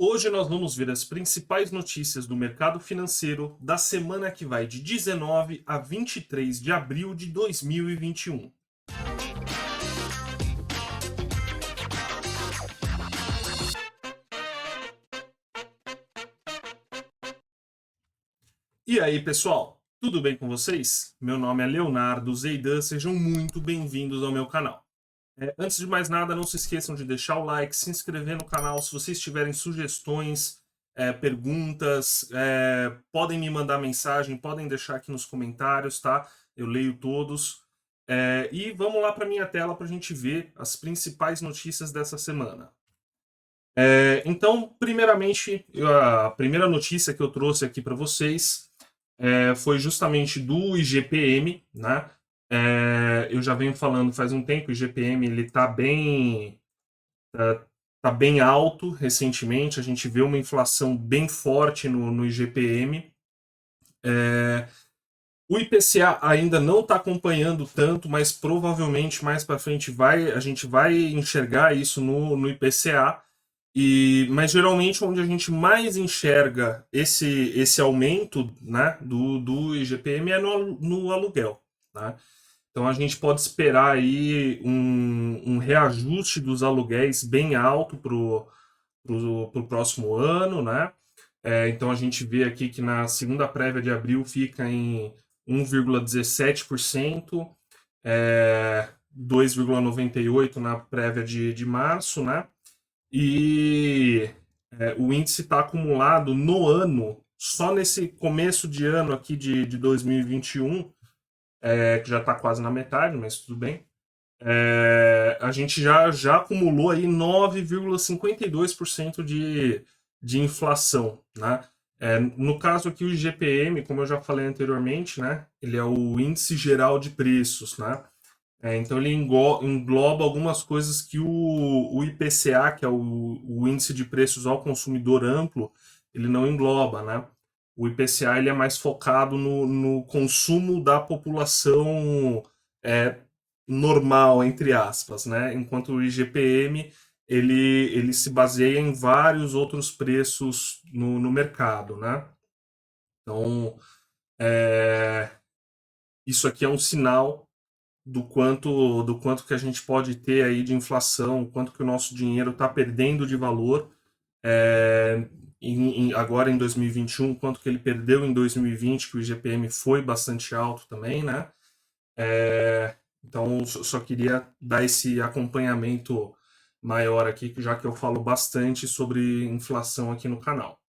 Hoje nós vamos ver as principais notícias do mercado financeiro da semana que vai de 19 a 23 de abril de 2021. E aí, pessoal, tudo bem com vocês? Meu nome é Leonardo Zeidan, sejam muito bem-vindos ao meu canal. Antes de mais nada, não se esqueçam de deixar o like, se inscrever no canal. Se vocês tiverem sugestões, perguntas, podem me mandar mensagem, podem deixar aqui nos comentários, tá? Eu leio todos. E vamos lá para minha tela para a gente ver as principais notícias dessa semana. Então, primeiramente, a primeira notícia que eu trouxe aqui para vocês foi justamente do IGPM, né? Eu já venho falando faz um tempo, o IGPM ele tá bem alto recentemente, a gente vê uma inflação bem forte no IGPM. O IPCA ainda não está acompanhando tanto, mas provavelmente mais para frente a gente vai enxergar isso no IPCA. Mas geralmente onde a gente mais enxerga esse aumento, né, do IGPM é no aluguel. Né? Então a gente pode esperar aí um reajuste dos aluguéis bem alto para o próximo ano, né? Então a gente vê aqui que na segunda prévia de abril fica em 1,17%, 2,98% na prévia de março, né? E o índice está acumulado no ano, só nesse começo de ano aqui de 2021, que já está quase na metade, mas tudo bem. A gente já acumulou aí 9,52% de inflação, né? No caso aqui, o IGPM, como eu já falei anteriormente, né? Ele é o Índice Geral de Preços, né? Então ele engloba algumas coisas que o IPCA, que é o Índice de Preços ao Consumidor Amplo, ele não engloba, né? O IPCA ele é mais focado no consumo da população é, normal, entre aspas, né? Enquanto o IGPM ele se baseia em vários outros preços no mercado, né? Então, é, isso aqui é um sinal do quanto que a gente pode ter aí de inflação, o quanto que o nosso dinheiro está perdendo de valor é, agora em 2021, quanto que ele perdeu em 2020, que o IGPM foi bastante alto também, né? Então, só queria dar esse acompanhamento maior aqui, já que eu falo bastante sobre inflação aqui no canal.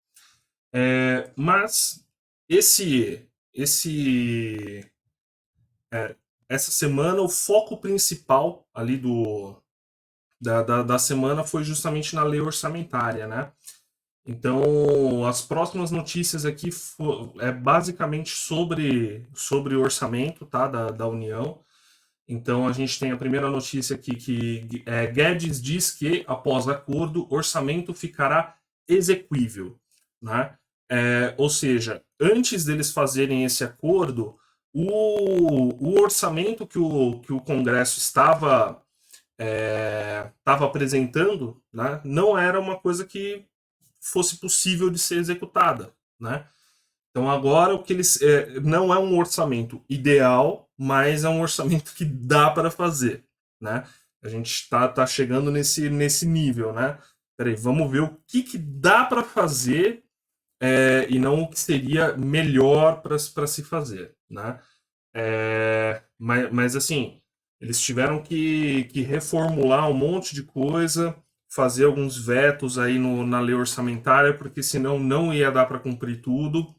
Mas esse é, essa semana o foco principal ali da semana foi justamente na lei orçamentária, né? Então, as próximas notícias aqui é basicamente sobre orçamento, tá, da União. Então, a gente tem a primeira notícia aqui que Guedes diz que, após acordo, orçamento ficará exequível, né? Ou seja, antes deles fazerem esse acordo, o orçamento que o Congresso estava apresentando, né, não era uma coisa que fosse possível de ser executada, né? Então agora o que eles não é um orçamento ideal, mas é um orçamento que dá para fazer, né? A gente tá chegando nesse nível, né? Peraí, vamos ver o que dá para fazer e não o que seria melhor para se fazer, né? Mas assim, eles tiveram que reformular um monte de coisa, fazer alguns vetos aí na lei orçamentária, porque senão não ia dar para cumprir tudo.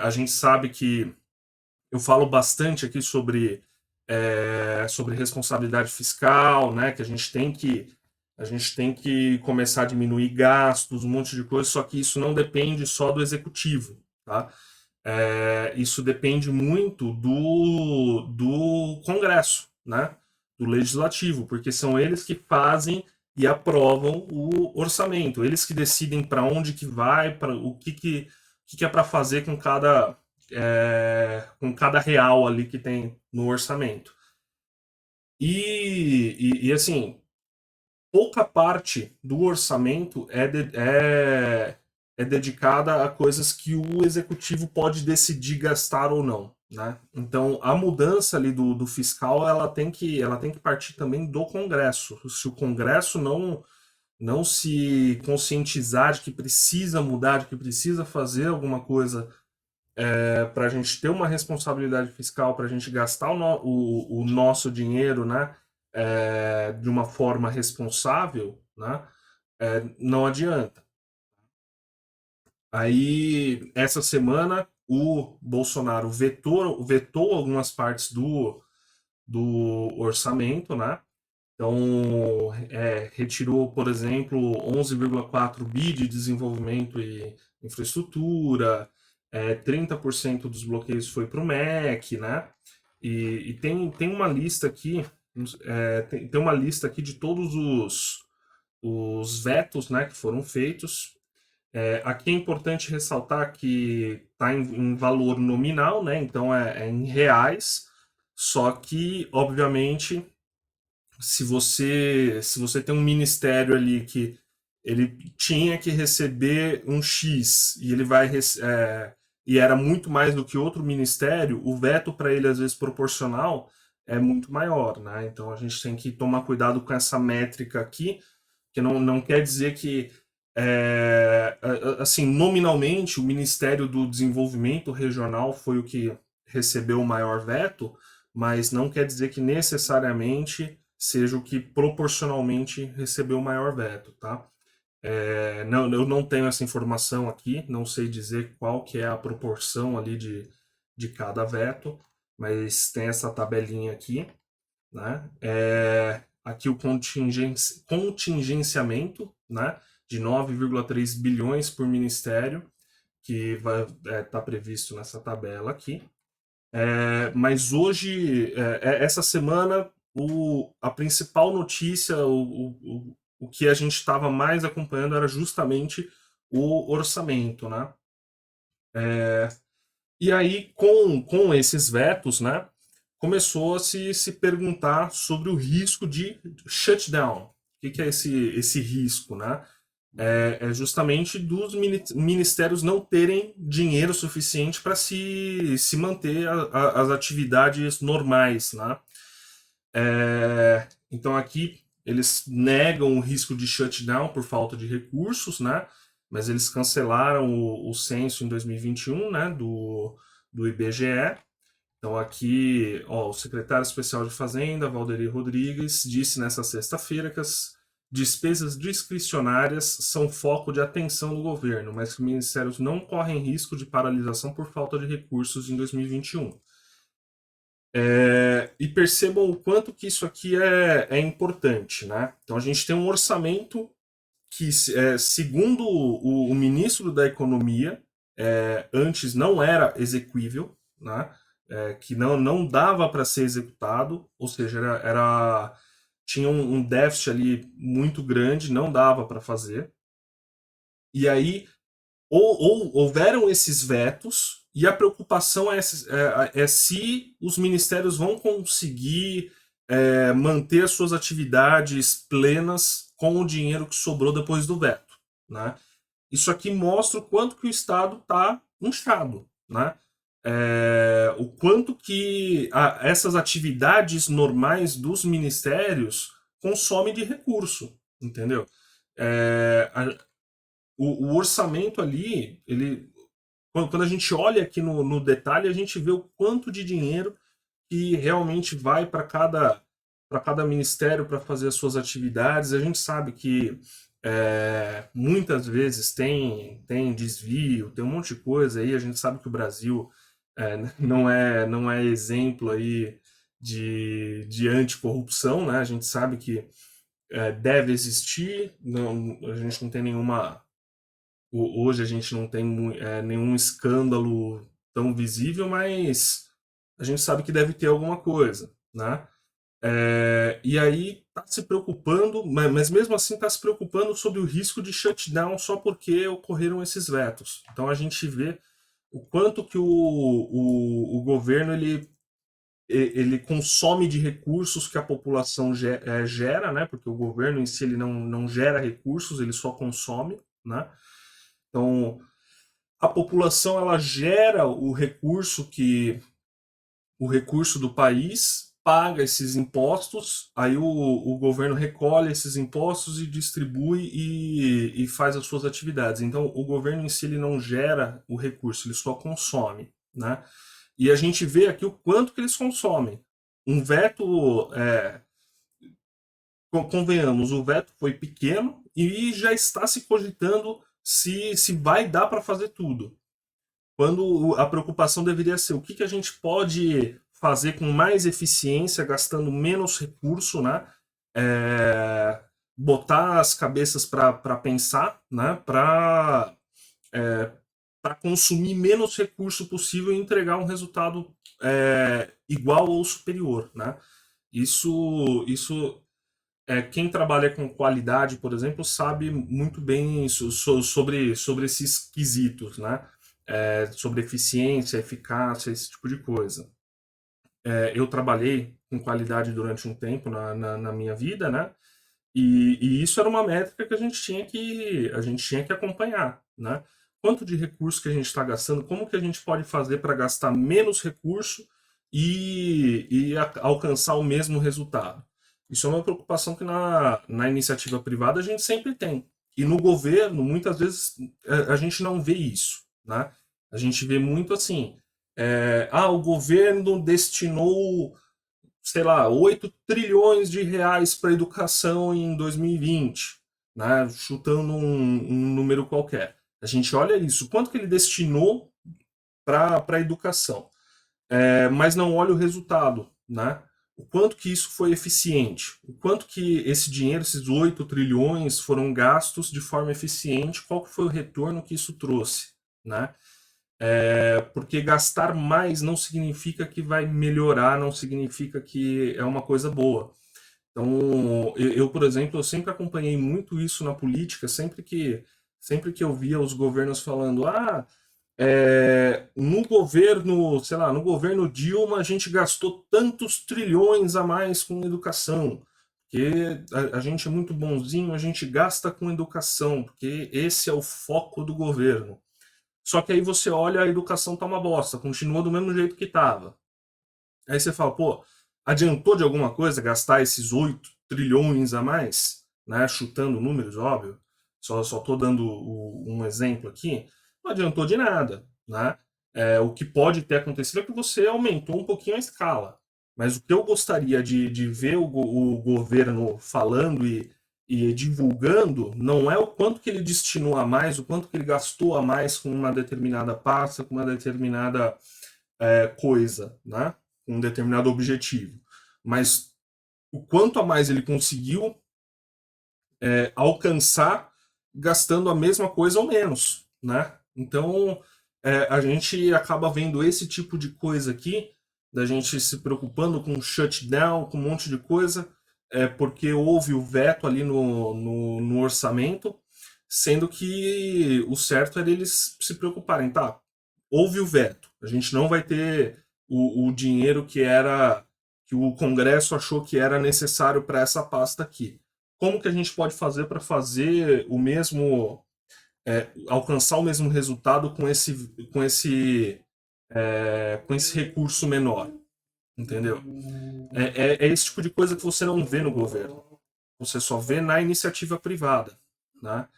A gente sabe que eu falo bastante aqui sobre responsabilidade fiscal, né? Que a gente tem que começar a diminuir gastos, um monte de coisa, só que isso não depende só do executivo, tá? Isso depende muito do Congresso, né? Do Legislativo, porque são eles que fazem e aprovam o orçamento, eles que decidem para onde que vai, para o que é para fazer com cada real ali que tem no orçamento. E assim, pouca parte do orçamento é dedicada a coisas que o executivo pode decidir gastar ou não, né? Então, a mudança ali do fiscal, ela tem que partir também do Congresso. Se o Congresso não se conscientizar de que precisa mudar, de que precisa fazer alguma coisa para a gente ter uma responsabilidade fiscal, para a gente gastar o nosso dinheiro, né, de uma forma responsável, né, não adianta. Aí, essa semana, o Bolsonaro vetou algumas partes do orçamento, né? Então, retirou, por exemplo, 11,4 bi de desenvolvimento e infraestrutura, 30% dos bloqueios foi para o MEC, né? E tem uma lista aqui, tem uma lista aqui de todos os vetos, né, que foram feitos. Aqui é importante ressaltar que está em valor nominal, né? Então é em reais, só que, obviamente, se você tem um ministério ali que ele tinha que receber um X e ele e era muito mais do que outro ministério, o veto para ele às vezes proporcional é muito maior, né? Então a gente tem que tomar cuidado com essa métrica aqui, que não quer dizer que assim, nominalmente o Ministério do Desenvolvimento Regional foi o que recebeu o maior veto, mas não quer dizer que necessariamente seja o que proporcionalmente recebeu o maior veto, tá? Não, eu não tenho essa informação aqui, não sei dizer qual que é a proporção ali de cada veto, mas tem essa tabelinha aqui, né? Aqui o contingenciamento, né? De 9,3 bilhões por ministério, que vai estar previsto nessa tabela aqui. Mas hoje, essa semana, a principal notícia, o que a gente estava mais acompanhando era justamente o orçamento, né? E aí, com esses vetos, né, começou a se perguntar sobre o risco de shutdown. O que é esse risco, né? É justamente dos ministérios não terem dinheiro suficiente para se manter as atividades normais, né? Então aqui eles negam o risco de shutdown por falta de recursos, né? Mas eles cancelaram o censo em 2021, né? Do IBGE. Então aqui, ó, o secretário especial de Fazenda, Valderi Rodrigues, disse nesta sexta-feira que as despesas discricionárias são foco de atenção do governo, mas que os ministérios não correm risco de paralisação por falta de recursos em 2021. E percebam o quanto que isso aqui é importante, né? Então a gente tem um orçamento que, segundo o ministro da Economia, antes não era exequível, né? Que não dava para ser executado, ou seja, tinha um déficit ali muito grande, não dava para fazer. E aí houveram esses vetos e a preocupação é se os ministérios vão conseguir manter as suas atividades plenas com o dinheiro que sobrou depois do veto, né? Isso aqui mostra o quanto que o Estado está inchado, né? O quanto que essas atividades normais dos ministérios consomem de recurso, entendeu? O orçamento ali, quando a gente olha aqui no detalhe, a gente vê o quanto de dinheiro que realmente vai para cada ministério para fazer as suas atividades. A gente sabe que muitas vezes tem desvio, tem um monte de coisa aí. A gente sabe que o Brasil não é exemplo aí de anticorrupção, né? A gente sabe que deve existir, não, a gente não tem nenhuma. Hoje a gente não tem nenhum escândalo tão visível, mas a gente sabe que deve ter alguma coisa, né? E aí está se preocupando, mas mesmo assim está se preocupando sobre o risco de shutdown só porque ocorreram esses vetos. Então a gente vê o quanto que o governo ele consome de recursos que a população gera, né? Porque o governo em si ele não gera recursos, ele só consome, né? Então, a população ela gera o recurso do país, paga esses impostos, aí o governo recolhe esses impostos e distribui e faz as suas atividades. Então, o governo em si ele não gera o recurso, ele só consome, né? E a gente vê aqui o quanto que eles consomem. Um veto, convenhamos, o veto foi pequeno e já está se cogitando se vai dar para fazer tudo. Quando a preocupação deveria ser o que a gente pode fazer com mais eficiência, gastando menos recurso, né? É, botar as cabeças para pensar, né? Para consumir menos recurso possível e entregar um resultado igual ou superior, né? Isso quem trabalha com qualidade, por exemplo, sabe muito bem sobre esses quesitos, né? Sobre eficiência, eficácia, esse tipo de coisa. Eu trabalhei com qualidade durante um tempo na minha vida, né? E isso era uma métrica que a gente tinha que acompanhar, né? Quanto de recurso que a gente está gastando, como que a gente pode fazer para gastar menos recurso e alcançar o mesmo resultado. Isso é uma preocupação que na iniciativa privada a gente sempre tem. E no governo, muitas vezes, a gente não vê isso, né? A gente vê muito assim, o governo destinou, sei lá, 8 trilhões de reais para educação em 2020, né? Chutando um número qualquer. A gente olha isso, quanto que ele destinou para a educação, mas não olha o resultado, né? O quanto que isso foi eficiente, o quanto que esse dinheiro, esses 8 trilhões foram gastos de forma eficiente, qual que foi o retorno que isso trouxe, né? Porque gastar mais não significa que vai melhorar, não significa que é uma coisa boa. Então, por exemplo, eu sempre acompanhei muito isso na política, sempre que eu via os governos falando, no governo, sei lá, no governo Dilma a gente gastou tantos trilhões a mais com educação, porque a gente é muito bonzinho, a gente gasta com educação, porque esse é o foco do governo. Só que aí você olha, a educação tá uma bosta, continua do mesmo jeito que tava. Aí você fala, pô, adiantou de alguma coisa gastar esses 8 trilhões a mais, né? Chutando números, óbvio. Só tô dando um exemplo aqui. Não adiantou de nada, né? O que pode ter acontecido é que você aumentou um pouquinho a escala. Mas o que eu gostaria de ver o governo falando e divulgando não é o quanto que ele destinou a mais, o quanto que ele gastou a mais com uma determinada pasta, com uma determinada coisa, né? Com um determinado objetivo. Mas o quanto a mais ele conseguiu alcançar gastando a mesma coisa ou menos, né? Então a gente acaba vendo esse tipo de coisa aqui, da gente se preocupando com shutdown, com um monte de coisa, porque houve o veto ali no orçamento, sendo que o certo era eles se preocuparem, tá? Houve o veto, a gente não vai ter o dinheiro que o Congresso achou que era necessário para essa pasta aqui. Como que a gente pode fazer para fazer o mesmo, alcançar o mesmo resultado com esse recurso menor, entendeu? É esse tipo de coisa que você não vê no governo. Você só vê na iniciativa privada, né?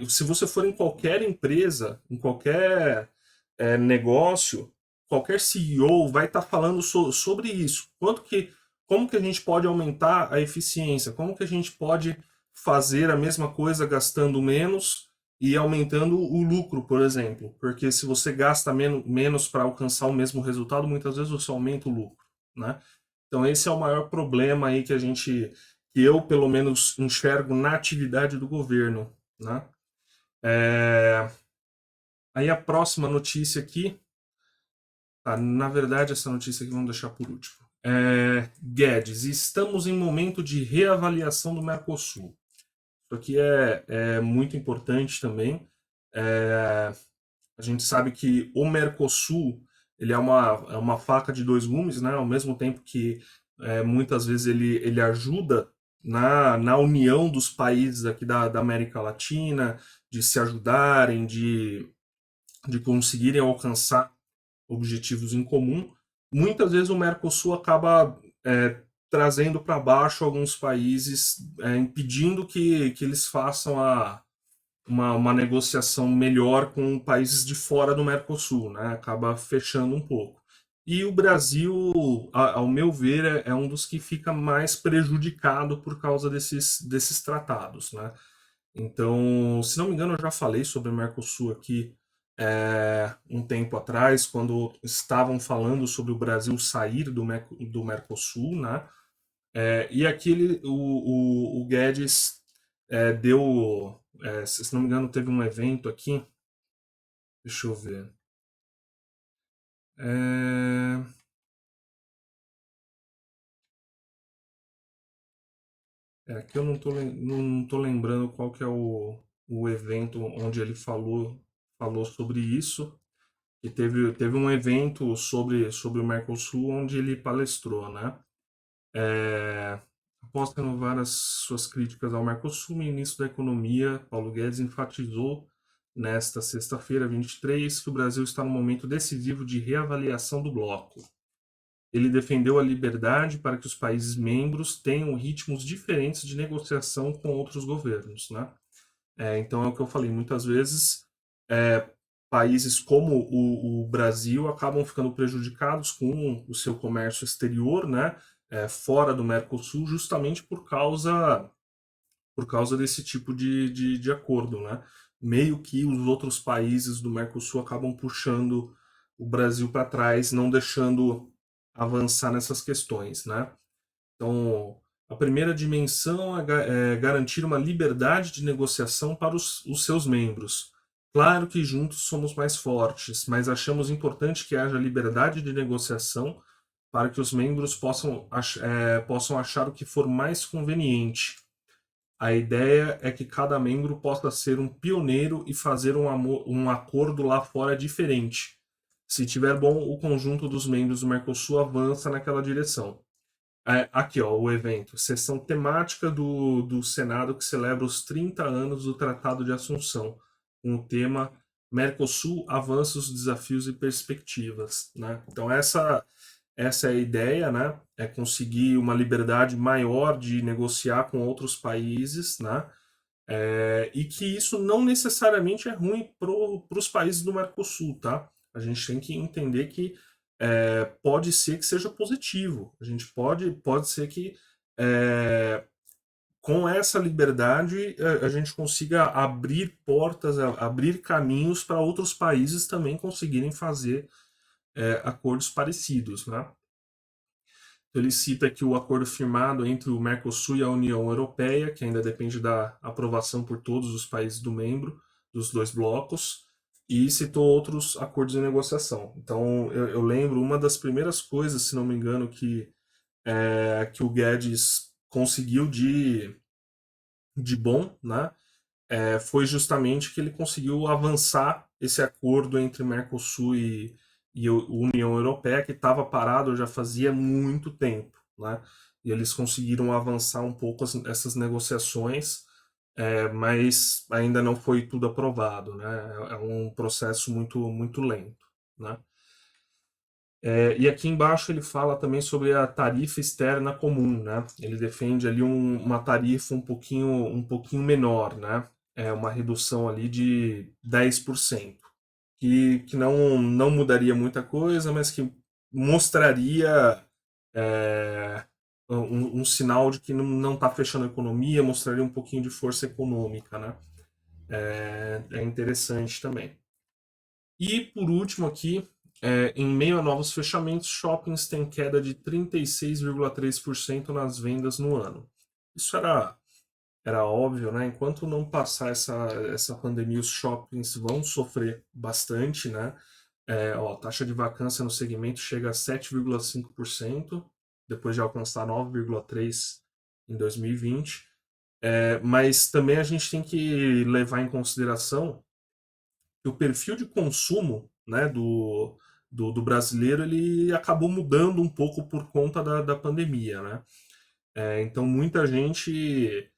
Se você for em qualquer empresa, em qualquer negócio, qualquer CEO vai estar falando sobre isso. Como que a gente pode aumentar a eficiência? Como que a gente pode fazer a mesma coisa gastando menos e aumentando o lucro, por exemplo? Porque se você gasta menos para alcançar o mesmo resultado, muitas vezes você aumenta o lucro, né? Então esse é o maior problema aí que eu pelo menos enxergo na atividade do governo, né? Aí a próxima notícia aqui, na verdade essa notícia aqui vamos deixar por último. Guedes, estamos em momento de reavaliação do Mercosul. Isso aqui é muito importante também. A gente sabe que o Mercosul ele é uma faca de dois gumes, né? Ao mesmo tempo que muitas vezes ele ajuda na união dos países aqui da América Latina, de se ajudarem, de conseguirem alcançar objetivos em comum. Muitas vezes o Mercosul acaba trazendo para baixo alguns países, impedindo que eles façam uma negociação melhor com países de fora do Mercosul, né? Acaba fechando um pouco. E o Brasil, ao meu ver, é um dos que fica mais prejudicado por causa desses tratados, né? Então, se não me engano, eu já falei sobre o Mercosul aqui um tempo atrás, quando estavam falando sobre o Brasil sair do Mercosul, né? E aqui o Guedes deu, se não me engano, teve um evento aqui, deixa eu ver. É, aqui eu não tô lembrando qual que é o evento onde ele falou sobre isso. E teve um evento sobre o Mercosul onde ele palestrou, né? É, após renovar as suas críticas ao Mercosul, o ministro da Economia, Paulo Guedes, enfatizou nesta sexta-feira, 23, que o Brasil está num momento decisivo de reavaliação do bloco. Ele defendeu a liberdade para que os países membros tenham ritmos diferentes de negociação com outros governos, né? Então é o que eu falei, muitas vezes é, países como o Brasil acabam ficando prejudicados com o seu comércio exterior, né, fora do Mercosul, justamente por causa desse tipo de acordo, né? Meio que os outros países do Mercosul acabam puxando o Brasil para trás, não deixando avançar nessas questões, né? Então, a primeira dimensão é garantir uma liberdade de negociação para os seus membros. Claro que juntos somos mais fortes, mas achamos importante que haja liberdade de negociação para que os membros possam achar o que for mais conveniente. A ideia é que cada membro possa ser um pioneiro e fazer um acordo lá fora diferente. Se tiver bom, o conjunto dos membros do Mercosul avança naquela direção. Aqui, ó, o evento. Sessão temática do Senado que celebra os 30 anos do Tratado de Assunção, com o tema Mercosul, Avanços, Desafios e Perspectivas. Né? Então, essa é a ideia, né? É conseguir uma liberdade maior de negociar com outros países, né? E que isso não necessariamente é ruim para os países do Mercosul, tá? A gente tem que entender que pode ser que seja positivo. A gente pode ser que com essa liberdade a gente consiga abrir portas, abrir caminhos para outros países também conseguirem fazer acordos parecidos, né? Então, ele cita que o acordo firmado entre o Mercosul e a União Europeia, que ainda depende da aprovação por todos os países do membro dos dois blocos, e citou outros acordos de negociação. Então, eu lembro uma das primeiras coisas, se não me engano, que o Guedes conseguiu de bom, né? Foi justamente que ele conseguiu avançar esse acordo entre Mercosul e a União Europeia, que estava parado já fazia muito tempo, né? E eles conseguiram avançar um pouco essas negociações, mas ainda não foi tudo aprovado, né? É um processo muito lento, né? E aqui embaixo ele fala também sobre a tarifa externa comum, né? Ele defende ali uma tarifa um pouquinho menor, né? Uma redução ali de 10%, que não mudaria muita coisa, mas que mostraria é, um sinal de que não está fechando a economia, mostraria um pouquinho de força econômica, né? É interessante também. E por último aqui, em meio a novos fechamentos, shoppings têm queda de 36,3% nas vendas no ano. Isso era óbvio, né? Enquanto não passar essa pandemia, os shoppings vão sofrer bastante, né? A taxa de vacância no segmento chega a 7,5%, depois de alcançar 9,3% em 2020. Mas também a gente tem que levar em consideração que o perfil de consumo, né, do brasileiro, ele acabou mudando um pouco por conta da pandemia, né? Então muita gente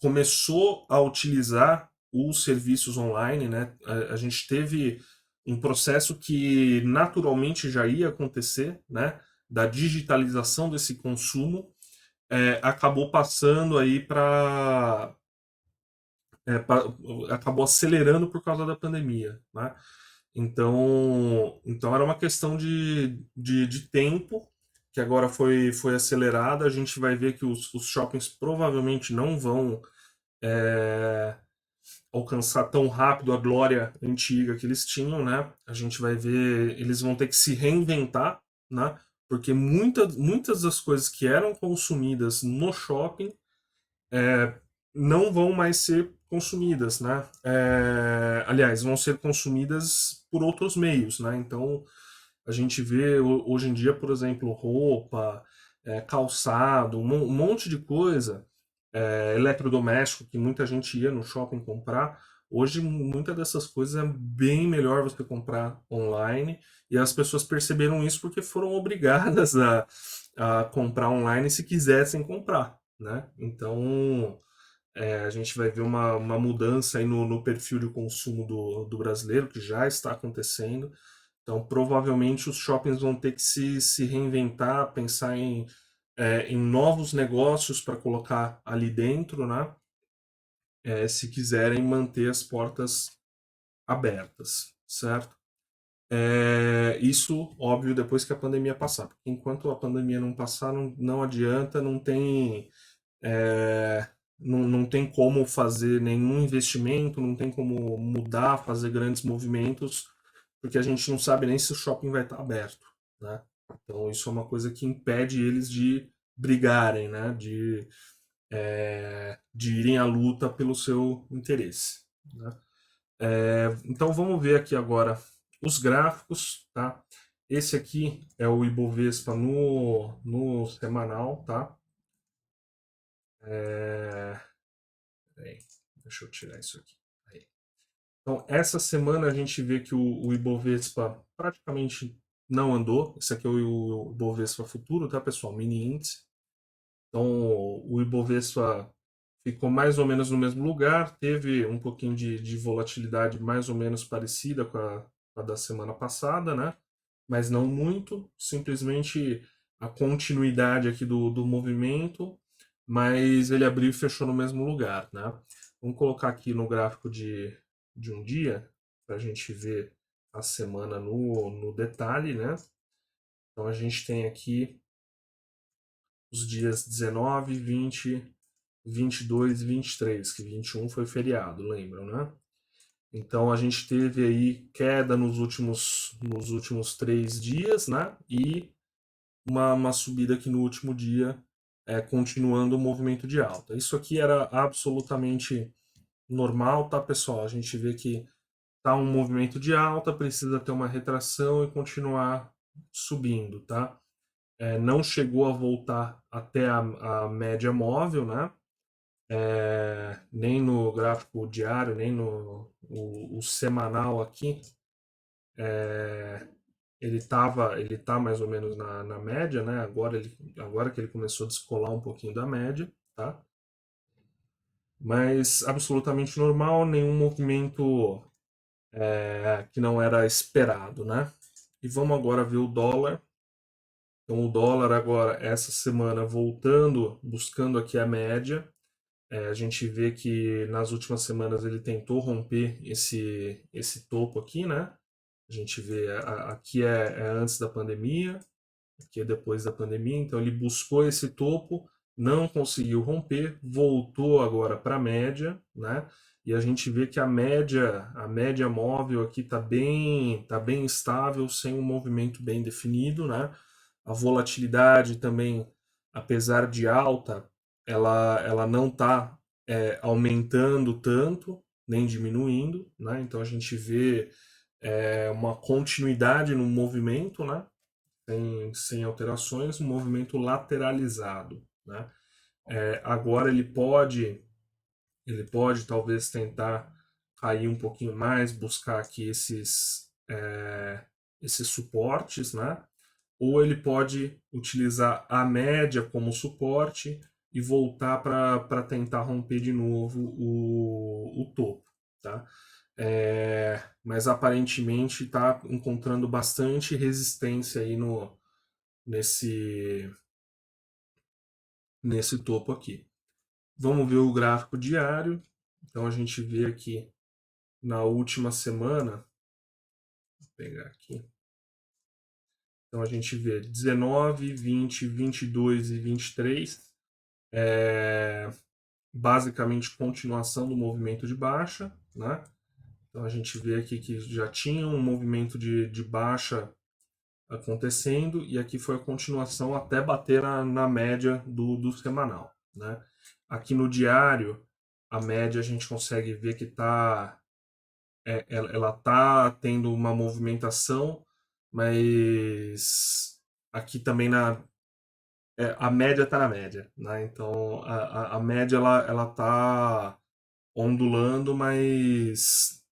começou a utilizar os serviços online, né? A gente teve um processo que naturalmente já ia acontecer, né? Da digitalização desse consumo, acabou passando aí para acabou acelerando por causa da pandemia, né? Então era uma questão de tempo que agora foi acelerada. A gente vai ver que os shoppings provavelmente não vão é, alcançar tão rápido a glória antiga que eles tinham, né? A gente vai ver, eles vão ter que se reinventar, né? Porque muitas das coisas que eram consumidas no shopping não vão mais ser consumidas, né? Aliás, vão ser consumidas por outros meios, né? Então, a gente vê hoje em dia, por exemplo, roupa, calçado, um monte de coisa, eletrodoméstico que muita gente ia no shopping comprar. Hoje, muitas dessas coisas é bem melhor você comprar online e as pessoas perceberam isso porque foram obrigadas a comprar online se quisessem comprar, né? Então, a gente vai ver uma mudança aí no perfil de consumo do brasileiro, que já está acontecendo. Então, provavelmente, os shoppings vão ter que se reinventar, pensar em novos negócios para colocar ali dentro, né? Se quiserem manter as portas abertas, certo? Isso, óbvio, depois que a pandemia passar. Porque enquanto a pandemia não passar, não adianta, é, não tem como fazer nenhum investimento, não tem como mudar, fazer grandes movimentos, porque a gente não sabe nem se o shopping vai estar aberto, né? Então isso é uma coisa que impede eles de brigarem, né? De irem à luta pelo seu interesse, né? Então vamos ver aqui agora os gráficos, tá? Esse aqui é o Ibovespa no semanal, tá? Peraí, deixa eu tirar isso aqui. Aí. Então, essa semana a gente vê que o Ibovespa praticamente não andou. Esse aqui é o Ibovespa futuro, tá, pessoal? Mini índice. Então, o Ibovespa ficou mais ou menos no mesmo lugar, teve um pouquinho de volatilidade mais ou menos parecida com a da semana passada, né? Mas não muito, simplesmente a continuidade aqui do movimento, mas ele abriu e fechou no mesmo lugar, né? Vamos colocar aqui no gráfico de um dia, para a gente ver a semana no detalhe, né? Então a gente tem aqui os dias 19, 20, 22 e 23, que 21 foi feriado, lembram, né? Então a gente teve aí queda nos últimos 3 dias, né? E uma subida aqui no último dia, continuando o movimento de alta. Isso aqui era absolutamente normal, tá, pessoal? A gente vê que tá um movimento de alta, precisa ter uma retração e continuar subindo, tá? Não chegou a voltar até a média móvel, né? Nem no gráfico diário, nem no semanal aqui, ele tá mais ou menos na média, né? Agora que ele começou a descolar um pouquinho da média, tá? Mas absolutamente normal, nenhum movimento que não era esperado, né? E vamos agora ver o dólar. Então o dólar agora, essa semana, voltando, buscando aqui a média. A gente vê que nas últimas semanas ele tentou romper esse topo aqui, né? A gente vê aqui é antes da pandemia, aqui é depois da pandemia, então ele buscou esse topo, não conseguiu romper, voltou agora para a média, né? E a gente vê que a média móvel aqui tá bem estável, sem um movimento bem definido, né? A volatilidade também, apesar de alta, ela não está aumentando tanto, nem diminuindo, né? Então a gente vê uma continuidade no movimento, né? Sem alterações, um movimento lateralizado, né? Agora ele pode talvez tentar cair um pouquinho mais, buscar aqui esses suportes, né? Ou ele pode utilizar a média como suporte e voltar para tentar romper de novo o topo, tá? Mas aparentemente está encontrando bastante resistência aí nesse, nesse topo aqui. Vamos ver o gráfico diário. Então a gente vê aqui na última semana, vou pegar aqui. Então a gente vê 19, 20, 22 e 23, basicamente continuação do movimento de baixa, né? Então a gente vê aqui que já tinha um movimento de baixa acontecendo e aqui foi a continuação até bater na média do semanal, né? Aqui no diário, a média a gente consegue ver que ela tá tendo uma movimentação, mas aqui também a média está na média, né? Então a média ela tá ondulando, mas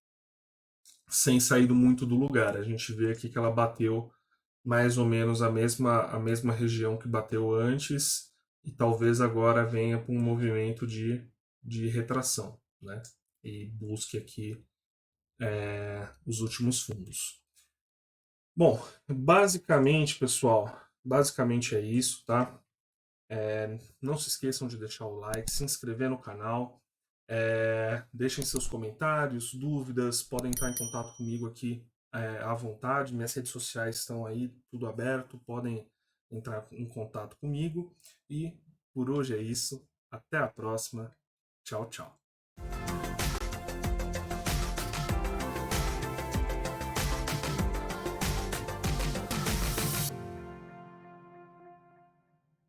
sem sair muito do lugar. A gente vê aqui que ela bateu mais ou menos a mesma região que bateu antes e talvez agora venha para um movimento de retração, né? E busque aqui os últimos fundos. Bom, basicamente, pessoal, basicamente é isso, tá? Não se esqueçam de deixar o like, se inscrever no canal, deixem seus comentários, dúvidas, podem entrar em contato comigo aqui à vontade. Minhas redes sociais estão aí, tudo aberto, podem entrar em contato comigo. E por hoje é isso. Até a próxima. Tchau, tchau.